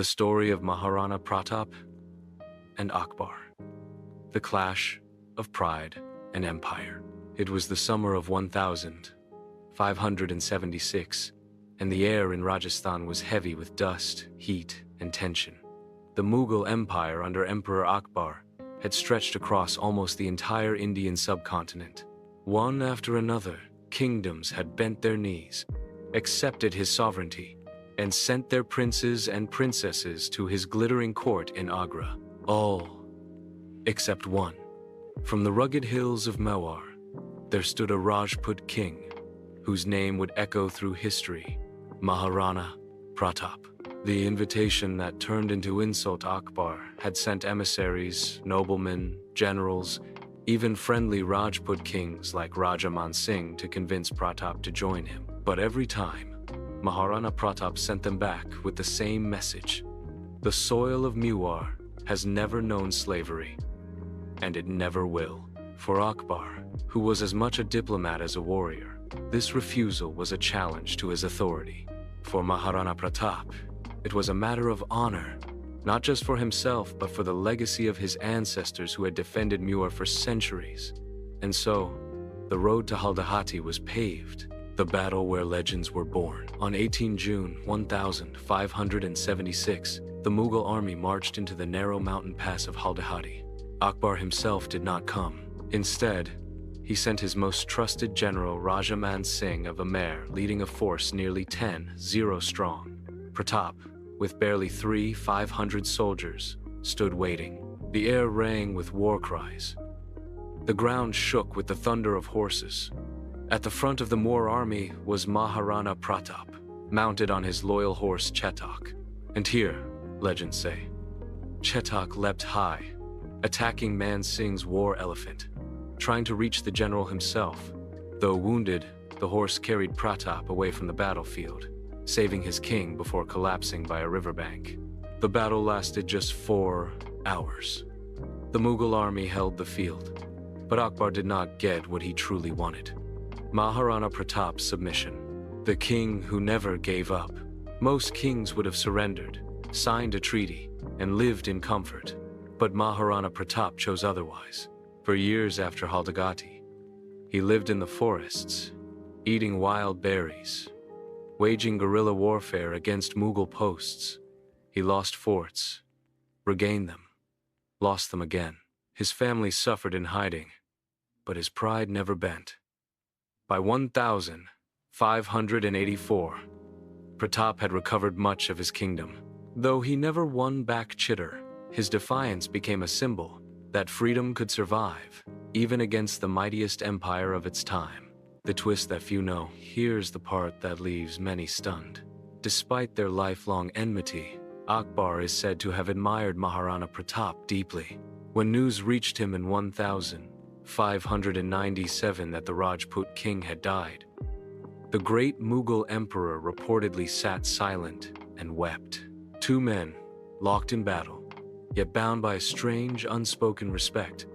The story of Maharana Pratap and Akbar. The clash of pride and empire. It was the summer of 1576, and the air in Rajasthan was heavy with dust, heat, and tension. The Mughal Empire under Emperor Akbar had stretched across almost the entire Indian subcontinent. One after another, kingdoms had bent their knees, accepted his sovereignty, and sent their princes and princesses to his glittering court in Agra. All except one. From the rugged hills of Mewar, there stood a Rajput king, whose name would echo through history, Maharana Pratap. The invitation that turned into insult to Akbar had sent emissaries, noblemen, generals, even friendly Rajput kings like Raja Man Singh to convince Pratap to join him. But every time, Maharana Pratap sent them back with the same message. The soil of Mewar has never known slavery, and it never will. For Akbar, who was as much a diplomat as a warrior, this refusal was a challenge to his authority. For Maharana Pratap, it was a matter of honor, not just for himself, but for the legacy of his ancestors who had defended Mewar for centuries. And so, the road to Haldighati was paved, the battle where legends were born. On 18 June 1576, the Mughal army marched into the narrow mountain pass of Haldighati. Akbar himself did not come. Instead, he sent his most trusted general Raja Man Singh of Amer, leading a force nearly 10,000 strong. Pratap, with barely 500 soldiers, stood waiting. The air rang with war cries. The ground shook with the thunder of horses. At the front of the Moor army was Maharana Pratap, mounted on his loyal horse Chetak. And here, legends say, Chetak leapt high, attacking Man Singh's war elephant, trying to reach the general himself. Though wounded, the horse carried Pratap away from the battlefield, saving his king before collapsing by a riverbank. The battle lasted just 4 hours. The Mughal army held the field, but Akbar did not get what he truly wanted. Maharana Pratap's submission. The king who never gave up. Most kings would have surrendered, signed a treaty, and lived in comfort. But Maharana Pratap chose otherwise. For years after Haldighati, he lived in the forests, eating wild berries, waging guerrilla warfare against Mughal posts. He lost forts, regained them, lost them again. His family suffered in hiding, but his pride never bent. By 1584, Pratap had recovered much of his kingdom. Though he never won back Chetak, his defiance became a symbol that freedom could survive, even against the mightiest empire of its time. The twist that few know. Here's the part that leaves many stunned. Despite their lifelong enmity, Akbar is said to have admired Maharana Pratap deeply. When news reached him in 1597 that the Rajput king had died, the great Mughal emperor reportedly sat silent and wept. Two men, locked in battle, yet bound by a strange, unspoken respect.